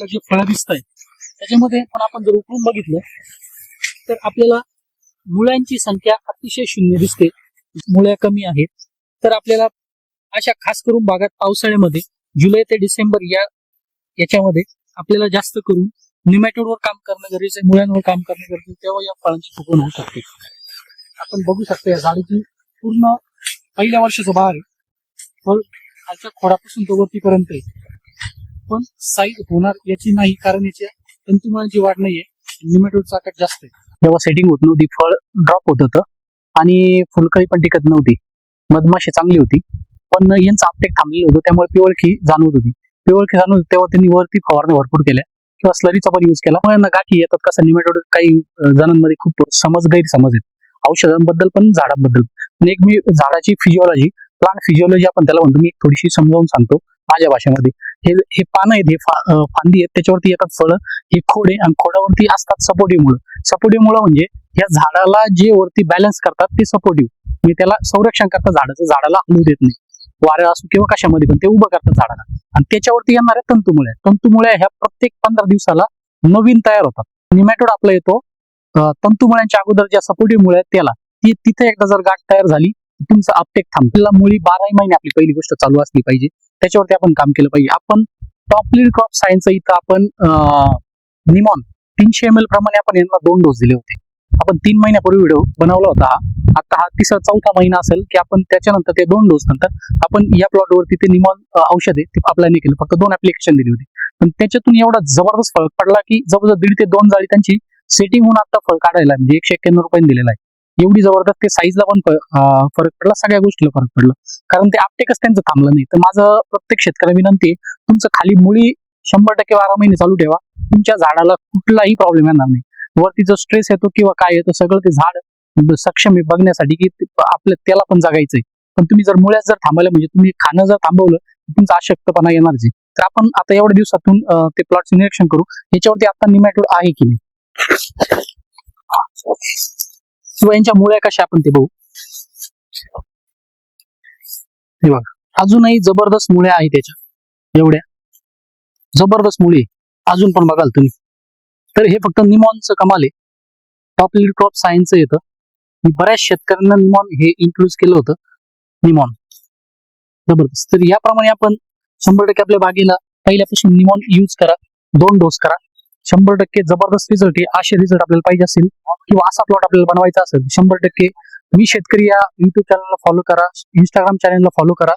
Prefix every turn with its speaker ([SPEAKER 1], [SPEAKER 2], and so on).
[SPEAKER 1] जे फळं दिसत आहे त्याच्यामध्ये पण आपण जर उकळून बघितलं तर आपल्याला मुळ्यांची संख्या अतिशय शून्य दिसते. मुळ्या कमी आहेत. तर आपल्याला अशा खास करून भागात पावसाळ्यामध्ये जुलै ते डिसेंबर याच्यामध्ये आपल्याला जास्त करून निमॅटोडवर काम करणं गरजेचं आहे, मुळ्यांवर काम करणं गरजेचं आहे. तेव्हा या फळांची फुगवण होऊ शकते. आपण बघू शकतो या झाडाची पूर्ण पहिल्या वर्षाचं बहार आहे. फळ खालच्या खोडापासून तो वरतीपर्यंत आहे. पण साईज होणार याची नाही, कारण याच्या तंतुमुळांची वाढ नाहीये. निमॅटोडचा आकार जास्त आहे.
[SPEAKER 2] जेव्हा सेटिंग होत नव्हती फळ ड्रॉप होत होतं आणि फुलकळी पण टिकत नव्हती. मधमाशी चांगली होती पण यांचं आपटेक थांबलेलं होतं, त्यामुळे पिवळखी जाणवत होती. पिवळखी जाणवत होती तेव्हा त्यांनी वरती फवारणी भरपूर केल्या किंवा स्लरीचा पण युज केला. मुळे गाठी येतात. कसं निमॅटोड काही जणांमध्ये खूप गैरसमज आहेत औषधांबद्दल पण झाडांबद्दल पण. एक मी झाडाची फिजिओलॉजी, प्लांट फिजिओलॉजी आपण त्याला म्हणतो, मी थोडीशी समजावून सांगतो माझ्या भाषेमध्ये. हे पानं आहेत, हे फांदी आहेत, त्याच्यावरती येतात फळं. हे खोड आहे आणि खोडावरती असतात सपोर्टिव्ह मुळं. सपोर्टिव्ह मुळं म्हणजे या झाडाला जे वरती बॅलन्स करतात ते सपोर्टिव्ह, म्हणजे त्याला संरक्षण करतात झाडाला हलू देत नाही. वाऱ्या असो किंवा कशामध्ये पण ते उभं करतात झाडाला. आणि त्याच्यावरती येणाऱ्या तंतुमुळ्या ह्या प्रत्येक 15 दिवसाला नवीन तयार होतात. निमॅटोड आपला येतो तंतुमुळ्यांच्या अगोदर ज्या सपोर्टिव्ह मुळे आहेत त्याला, ती तिथे एकदा जर गाठ तयार झाली तुमचं आपटेक थांबतेला. मुळी 12 महिने आपली पहिली गोष्ट चालू असली पाहिजे, त्याच्यावरती आपण काम केलं पाहिजे. आपण टॉप लीड क्रॉप सायन्स इथं आपण निमॉन 300 ml प्रमाणे आपण यांना 2 डोस दिले होते. आपण 3 महिन्यापूर्वी व्हिडिओ बनवला होता. आता हा चौथा महिना असेल की आपण त्याच्यानंतर ते 2 डोस नंतर आपण या प्लॉटवरती ते निमॉन औषध आहे ते अप्लाय नाही केलं, फक्त 2 ऍप्लिकेशन दिली होती. पण त्याच्यातून एवढा जबरदस्त फरक पडला की जवळजवळ 1.5 ते 2 जाळी त्यांची सेटिंग होऊन आता फळ काढायला म्हणजे 191 रुपयांनी दिलेला आहे. एवढी जबरदस्त ते साईजला पण फरक पडला, सगळ्या गोष्टीला फरक पडला, कारण ते आपटेकच त्यांचं थांबलं नाही. तर माझं प्रत्येक शेतकऱ्याला विनंती आहे, तुमचं खाली मुळी 100% 12 महिने चालू ठेवा. तुमच्या झाडाला कुठलाही प्रॉब्लेम येणार नाही. वरती जो स्ट्रेस येतो किंवा काय येतो सगळं ते झाड सक्षम आहे बघण्यासाठी की आपल्या त्याला पण जगायचंय. पण तुम्ही जर मुळ्यात जर थांबवलं, म्हणजे तुम्ही खाणं जर थांबवलं, तुमचा अशक्तपणा येणार जी. तर आपण आता एवढ्या दिवसातून ते प्लॉटचं निरीक्षण करू, याच्यावरती आता निमॅटोड आहे की नाही किंवा यांच्या मुळ्या कशा आपण ते बघू. हे बघा, अजूनही जबरदस्त मुळ्या आहेत त्याच्या, एवढ्या जबरदस्त मुळे अजून पण बघाल तुम्ही. तर हे फक्त निमॉनचं कमाल आहे. टॉप लीड क्रॉप सायन्स येतं. मी बऱ्याच शेतकऱ्यांना निमॉन हे इंट्रोड्यूस केलं होतं. निमॉन जबरदस्त. तर याप्रमाणे आपण 100% आपल्या बागेला पहिल्यापासून निमॉन यूज करा, 2 डोस करा. 100% जबरदस्त रिझल्ट आहे. असे रिझल्ट आपल्याला पाहिजे असेल किंवा असा प्लॉट आपल्याला बनवायचा असेल 100% मी शेतकरी या युट्यूब चॅनलला फॉलो करा, इंस्टाग्राम चॅनलला फॉलो करा.